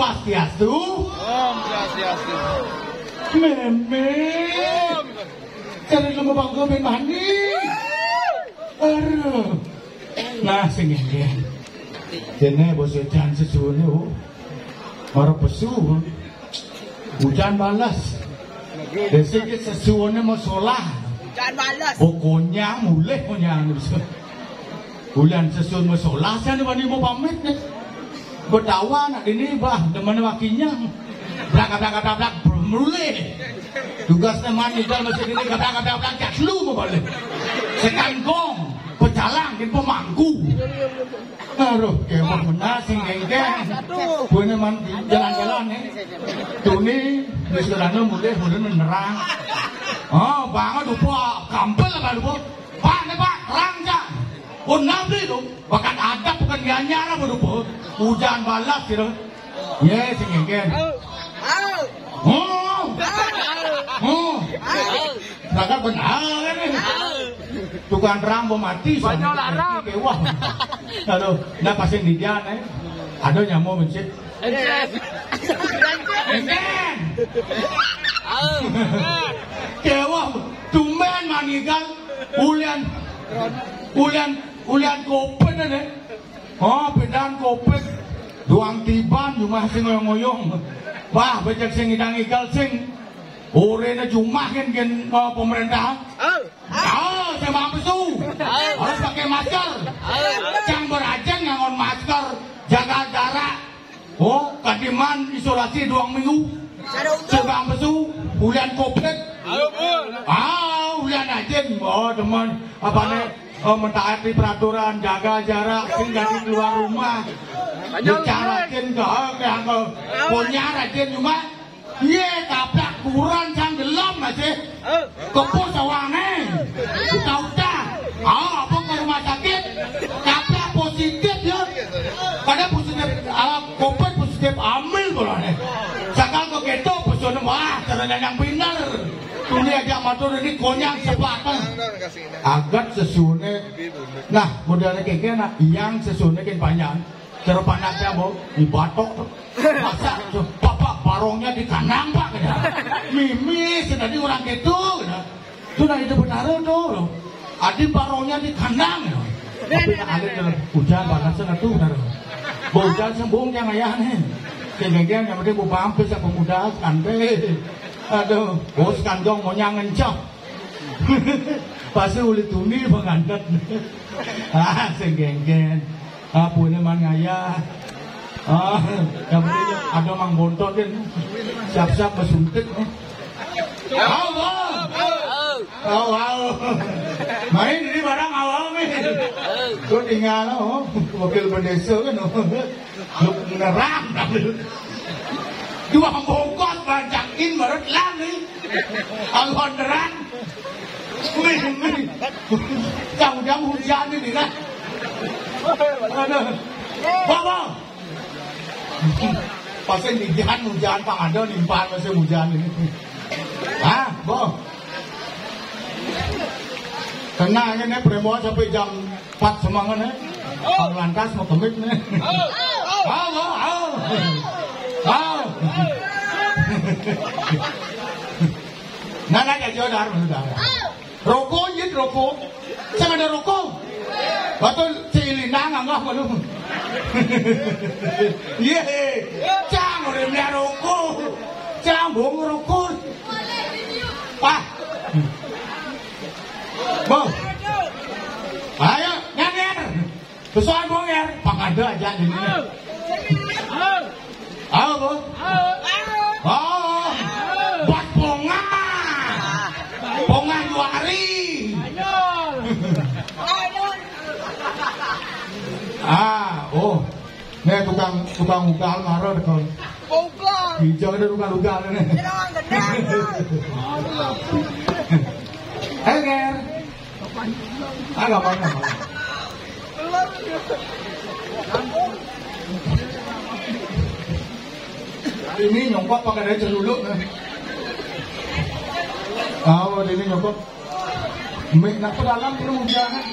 Swastiastu. Om Swastiastu. Meme. Cari lu mau bangga ben mandi. Nah sing iki. Dene bos hujan sesuone oh. Ora pesu. Hujan balas. Desik sesuone mau solah. Hujan balas. Pokoknya mulai punya bulan sesuun mau solah saya nih mau pamit nih. Berdawa nak ini bah demen wakinya. Blak mulai. Tugas teman di dalam masjid ini blak jaslu mau boleh. Sekangkong pecalang dan pemangku. Aduh, kewak benar sing geng-geng. Punya man jalan-jalan nih. Tuh nih, di sekolahnya mulai menerang. Oh, banget lupa, kampel apa lupa? Pak, nih pak, ranjang. Oh, nabi tuh, bahkan ada bukan nyanyara lupa. Hujan balas gitu. Yes, sing geng-geng. Kakak benar nih. Tukang rambo mati banyak larang wah aduh nah pasien di dia nih ada nyamuk mencit kewah tumen manigal ulian kopen nih oh pedang kopen doang tiban cuma sing ngoyong bah becek sing idang igal sing orangnya cuma kan pemerintah. Saya mampu harus pakai masker. Yang berajang ngangon masker, jaga jarak. Oh, kadiman isolasi 2 minggu. Saya mampu bulan Covid. Bulan aja. Oh, teman, apa nih? Mentaati peraturan, jaga jarak, tinggal di keluar rumah. Bicarakin ke punya rajin cuma. Iya, tabrak kurang sang gelap masih kepus awane. Udah. Apa ke rumah sakit? Tabrak positif ya. Pada positif, Covid positif ambil boleh. Sakal ke gitu, pesan wah, caranya yang benar. Ini aja matur ini konyang sepatan. Agat sesune. Nah, modelnya kayak gini, yang sesune kan banyak. Cara panasnya mau dibatok. Masa bapak barongnya di kandang pak Mimi sedang orang gitu itu dari itu benar tuh adi barongnya di kandang tapi ada hujan panasnya itu benar hujan sembung yang ayahnya kegeng yang penting mau pampis yang pemuda skande aduh bos kandong mau nyangencok pasti uli tuni pengandat segeng-geng punya man ngayah yang penting ada mang bontot kan siap-siap bersuntik main ini barang awal nih itu tinggal mobil berdesa kan lu nerang dua bongkot bancakin barat lagi alhon nerang jauh-jauh hujan ini kan bawa pasien hujan Pak Ando nimpan masih hujan ini. Boh. Kena ini premo sampai jam 4 semangat nih. Pang lantas mau kemit nih. Nana kayak jodoh sudah. Rokok jid rokok. Jangan ada rokok. Betul cilina nggak malu. Iya, jangan udah rokok, jangan bohong rokok. Wah, boh, ayo nyanyian, besar bonger, Pak Ando aja di sini. Ayo boh, buat bonga 2 hari. Nih tukang ugal marah kon. Ugal. Hijau ada ugal nih. Hei Ger. Agak mana? Ini nyongkok pakai dari celuluk nih. Ini nyongkok. Mik nak ke dalam perlu jangan.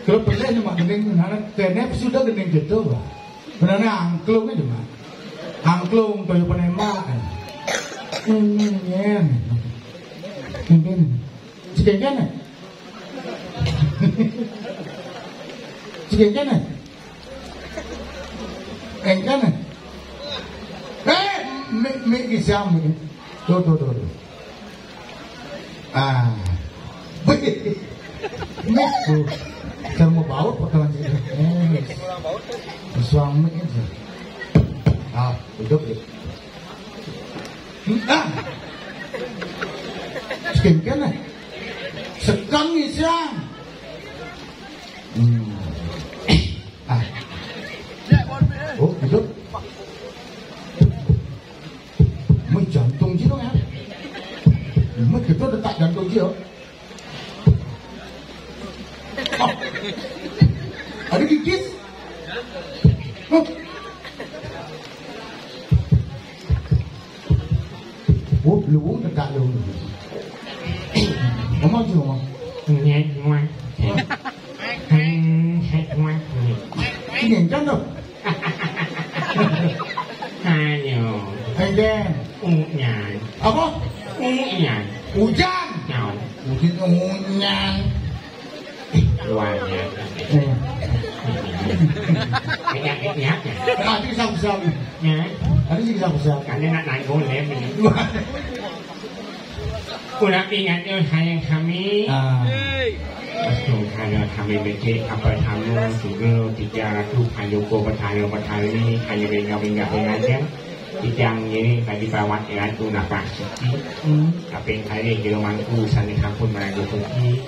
Kalau pelek cuma gening benar, kenep sudah gening gitu, Pak. Benarnya angklung aja, Pak. Angklung toyo penembak. Ini. Cikengkene. Cikengkene. Engkene. Mik isam ini. Tuh. Ah. Mik tuh. Jangan mau baut potongan sini. Suami itu. Ah, duduk ya. Cikengkene. Sekang isam. Ah. Oh, duduk. Mới jantung chứ dong ya. Mới kita detak jantung chứ. Oh. Ada gigit. Oh. Oh, lu detak lu. Ngomong chứ ngomong. Nhẹ ngoan. Hay ngoan. Nhìn chắc đâu. Ayo. Anh đen. Unyan. Apa? Unyan. Hujan. Nào. Hujan. Luarnya. Cái nhát nhỉ. Ada kisah-kisah. Nhá. Ada kisah-kisah. Karena nak naik golem ini. Kurang ingat yang kami. Kalau kami becek apa tamu juga tiga tu kayu ko bertanya ni kayu bengak aja. Tidang ini tadi bawat ya tu nafas siki. Tapi kali di rumahku sana kampung mana pergi.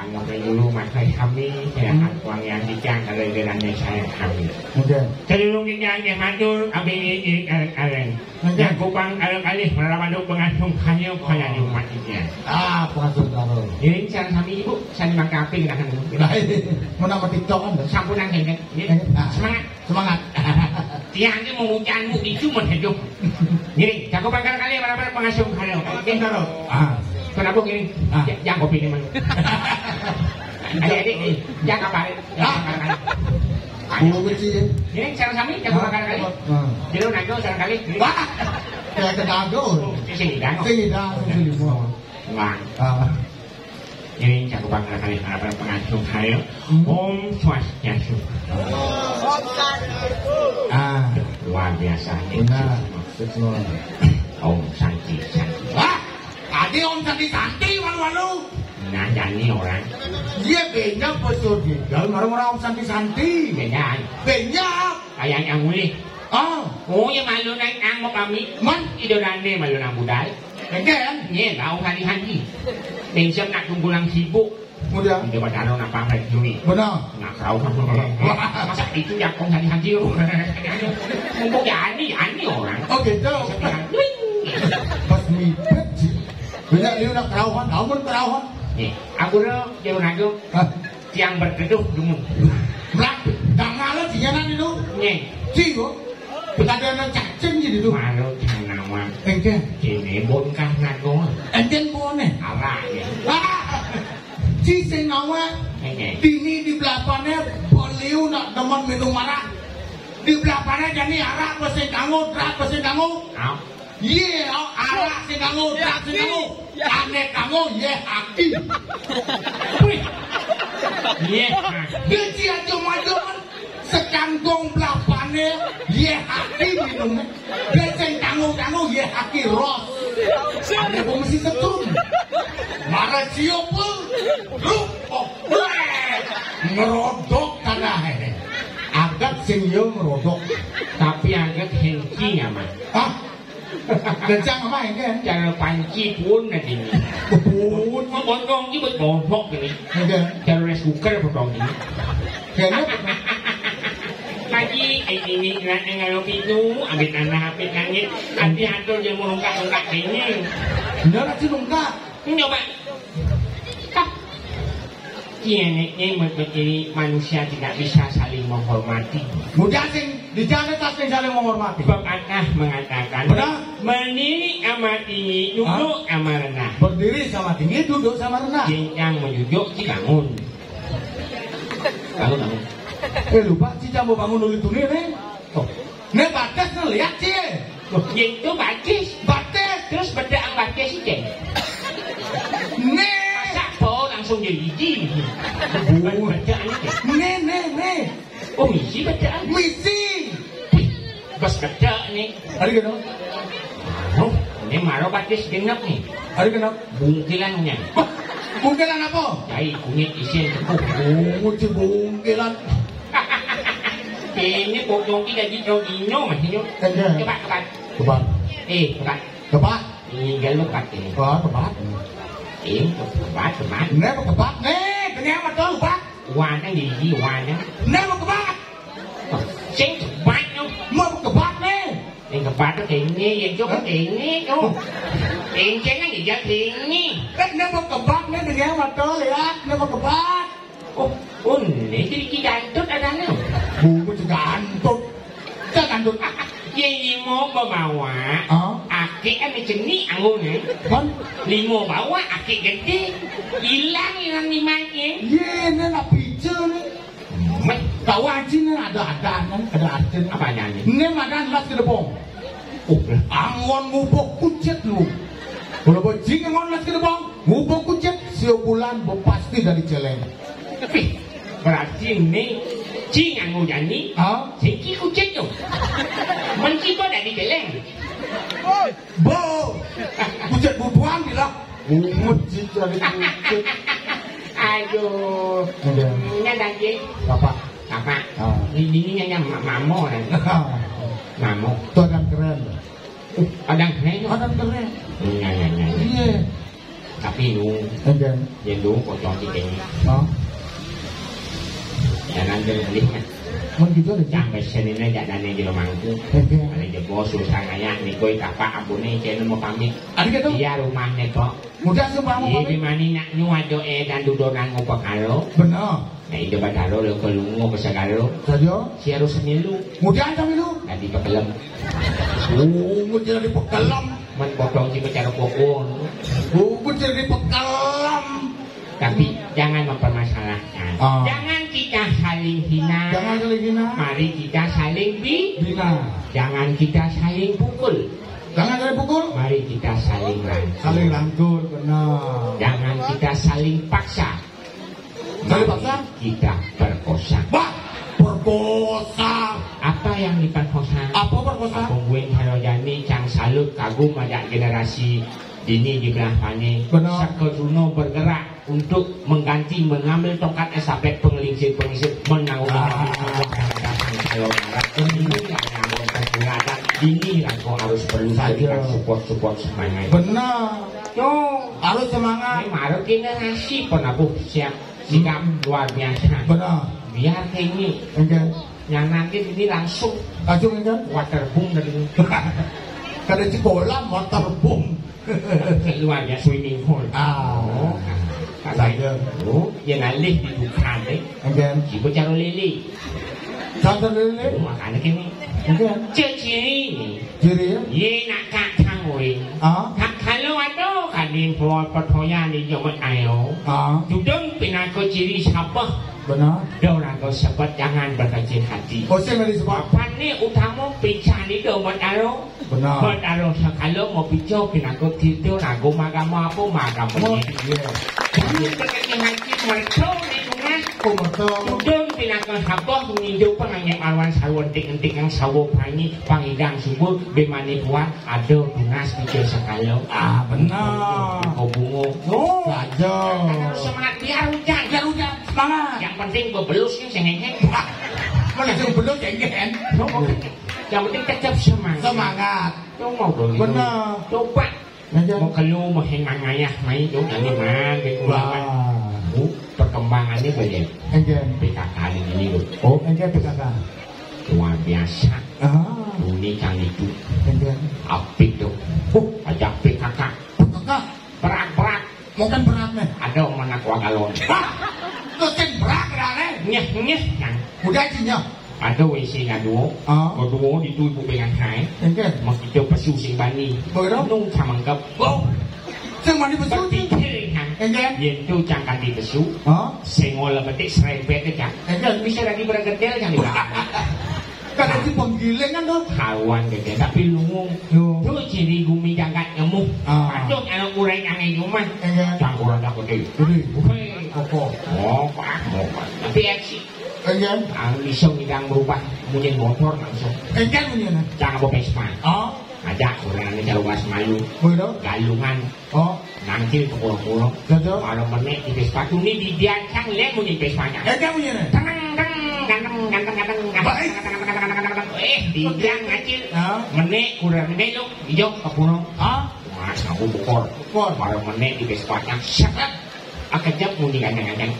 Anggap dulu makai kami ya uang yang dijang kalau jalannya saya kami. Terlalu yang matur abi aren. Yang kupang kali melawan pengasuh kayu kaya di rumahnya. Ah, pengasuh kalau. Ini cara kami ibu saya makan api dengan Mau nama TikTok kan? Sampunan kan? Semangat. Tiangnya mau hujanmu itu menhidup. Gini, jago bangkal kali mana pengasuh kalian. Kenapa gini? Jangan kopi ini mana? Adik-adik, jangan kapal. Bulu kecil. Ini cara kami jago bangkal kali. Jadi nago cara kali. Wah, kayak kenago. Sini dah. Sini semua. Wah. Ini jago bangkal kali mana pengasuh kalian. Om Swastiastu. Luar biasa. Benar. Om Santi. Wah, tadi Om Santi walu-walu. Nah, jadi orang. Dia banyak betul tinggal orang-orang Om Santi. Beda. Banyak. Kayak yang mulai. Oh, yang malu naik angmo kami. Man, idolane malu nang budal. Kan? Nye, kau hari-hari. Besok nak kumpulan sibuk. Mudah. Dia berjalan apa lagi? Benar. Nak kau masa itu yang kau hari-hari. Mumpung ani orang. Oh gitu. Pas mipet sih. Banyak dia nak kerawan, kau pun kerawan. Aku dia nago. Yang berteduh dulu. Berat, tak malas dia nanti tu. Nye. Siapa? Berada nak cacing je tu. Malu jangan nama. Engkau. Ini bonkah nago. Engkau pun ni. Awak ya. Si senawa. Ini di belakangnya beliau nak teman minum arak. Di belakangnya jadi arak pesen kamu, terak pesen kamu. Ye, arak pesen kamu, terak pesen kamu. Aneh kamu, ye haki. Ye. Dia cuma sekangkong belakangnya ye haki minumnya. Pesen kamu, ye haki ros. Ada mesti setun. Marah siapa? Rupok. Ngerodok tanah ini. Agak singyo ngerodok. Tapi agak hengki nyaman. Hah? Kencang apa hengki? Cara panci pun nanti. Pun potong je berbontok ini. Cara rice cooker potong ini. Kenapa? Lagi ini kalau itu ambil tanah ambil langit. Nanti atur dia merungkak-rungkak ini. Dia nak cilungkak. Coba. Ini menjadi manusia tidak bisa saling menghormati. Mudah sing dijana tak saling menghormati. Pepatah mengatakan, berdiri amat tinggi, duduk amat rendah. Berdiri sama tinggi, duduk sama rendah. Yang menjunjung si bangun. Bangun. Lupa Cica mau bangun dulu itu nih. Oh. Nih batas lihat sih. Itu batis. Terus bedaan batis sih, Ceng. Nih. Masa po langsung jadi. Bedaan itu. Nih. Oh, misi bedaan. Misi. Bos beda nih. Hari kenapa? Oh, ini maru batis genap nih. Hari kenapa? Bungkilannya. Bungkilan apa? Cai kunyit isian tepuk. Bungkilan. Ini pokok kita di Jogino masih yuk. Kebat. Kebat. Ini galuk kat ini. Kebat. Ini kebat. Nih kebat nih. Kenapa tuh kebat? Wan yang di wan yang. Nih kebat. Sing kebat yuk. Mau kebat nih. Ini kebat tuh ini yang juga ini tuh. Ini cengeng ya ini. Nih mau kebat nih. Kenapa tuh lihat? Nih mau kebat. Oh, ini jadi gantut ada nih. Buku gantut. Gantut. Ye limo bawa. Aki kan jenis anggunnya. Kan? Limo bawa aki gede. Hilang limanya. Ye, ini nak picu nih. Kau aja nih ada adan. Apa nyanyi? Ini makan las kedepong. Angon ngubuk kucet lu. Kalau bojing angon las kedepong, ngubuk kucet. Siu bulan pasti dari celeng. Tapi berarti ini cing yang mau jadi, cingki kucing tu, menci kau dah di celeng. Bo, kucing bubuang bila, menci dari kucing. Aduh, nyadang je. Apa? Ini nyanyi mamo kan? Mamo. Itu adam keren. Adam keren? Adam keren. Iya. Tapi lu, yang lu kau contoh ini. Jangan beli kan. Gitu aja. Sampai sini aja dan yang di rumahku. Ada jebol susah ngayak nih koi kakak abune channel mau pamit. Ada gitu? Iya rumahnya kok. Mudah semua mau pamit. Di mana nak nyuado dan dudonan ngopo kalo. Benar. Nah itu badaro lo kelungo ke segalo. Saja. Si harus semilu. Mudah sama lu. Nanti pekelem. Mudah di pekelem. Menpotong si pecara pokok. Mudah di pekelem. Tapi jangan mempermasalahkan. Jangan kita saling hina. Jangan saling hina. Mari kita saling bina. Jangan kita saling pukul. Jangan saling pukul. Mari kita saling rangkul. Saling rangkul, benar. Jangan kita saling paksa. Saling paksa? Kita perkosa. Bah, perkosa. Apa yang diperkosa? Apa perkosa? Pengguin Harojani Cang salut kagum ada generasi dini di belakangnya. Sekeduno bergerak untuk mengganti mengambil tongkat estafet pengelisir menanggung ini lah kau harus perlu berikan support semangat. Benar. Yo harus semangat. Harus generasi penabuh siap sikap luar biasa. Benar. Biar kayak ini. Yang nanti ini langsung waterboom dari ini. Kada di kolam waterboom. Luarnya swimming pool. Saya yang alih di bukan deh. Si bocah lele. Contoh lele. Makanya kini. Ciri ya? Ye nak kak tangwin. Kalau ada kadin buat pertoyan di jaman ayo. Tudung pinako ciri siapa? Benar. Dorang kau sebut jangan berkecil hati. Oh saya mesti sebut. Apa ni utama pican di jaman ayo? Benar. Kalau kalau mau pico pinako tidur nago magama apa magama. Jadi berkecil hati mereka ni rumah. Tudung pinako siapa meninjau penganyam awan sawan entik yang sawo pani pangidang subur bemani buat ada tunas pikir sekalo. Benar. Kau bungo. Saja. Semangat biar hujan. Semangat. Yang penting bebelusnya sengengeng. Mana yang belus sengengeng? Yang penting tetap semangat. Kau mau dong. Benar. Coba. Mau keluar mau hengang ayah main itu nanti man berkulaman. Perkembangannya banyak. PKK ini loh. Oh, PKK. Luar biasa. Ini kang itu. Apik tuh. Ajak PKK. Berak. Mungkin berat nih. Ada orang nak wagalon. Mungkin berat nih. Nyeh kan. Udah cinya. Ada WC ngadu. Kedua itu ibu pengen hai. Mas itu pesu sing bani. Nung samangkap. Sing bani pesu. Berpikir kan. Yen tu jangan dipesu. Sengola betik serempet aja. Bisa lagi bergetel yang dibilang. Kan itu penggiling kan tuh. Kawan gede tapi lungung. Tu ciri gumi jangan nyemuk. Patut anak kurang aneh cuman. Jangan kurang tak gede. Bukan koko. Oh pak. Tapi aksi. Ang isong idang berubah munyin motor langsung. Munyin. Jangan bawa Vespa. Ajak orang ini luas malu. Galungan. Nanti ke pulau-pulau. Kalau menek di Vespa tu ni dibiarkan le munyin Vespanya. Munyin. Dibiang ngacil. Menek kurang menek lu hijau ke pulau. Mas aku bukor. Kalau menek di Vespanya. Siapa? Akajap munyin ganyang-ganyang.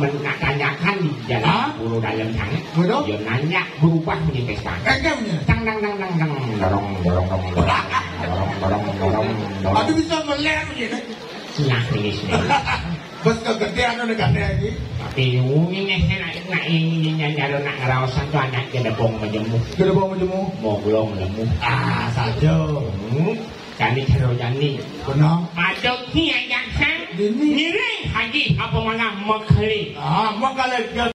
Menanyakan di jalan bulu dalam tangan. Dia nanya berubah menjadi Vespa. Dorong. Aduh bisa melek begini. Silah ini sini. Bos kegedean udah gede lagi. Tapi ini nak ngerawasan tu anak gedebong menjemu. Gedebong menjemu. Moglong lemu. Saja. Kali terojan ni. Benar. Ada kiai yang sang. Ini haji apa mana makhluk. Makhluk.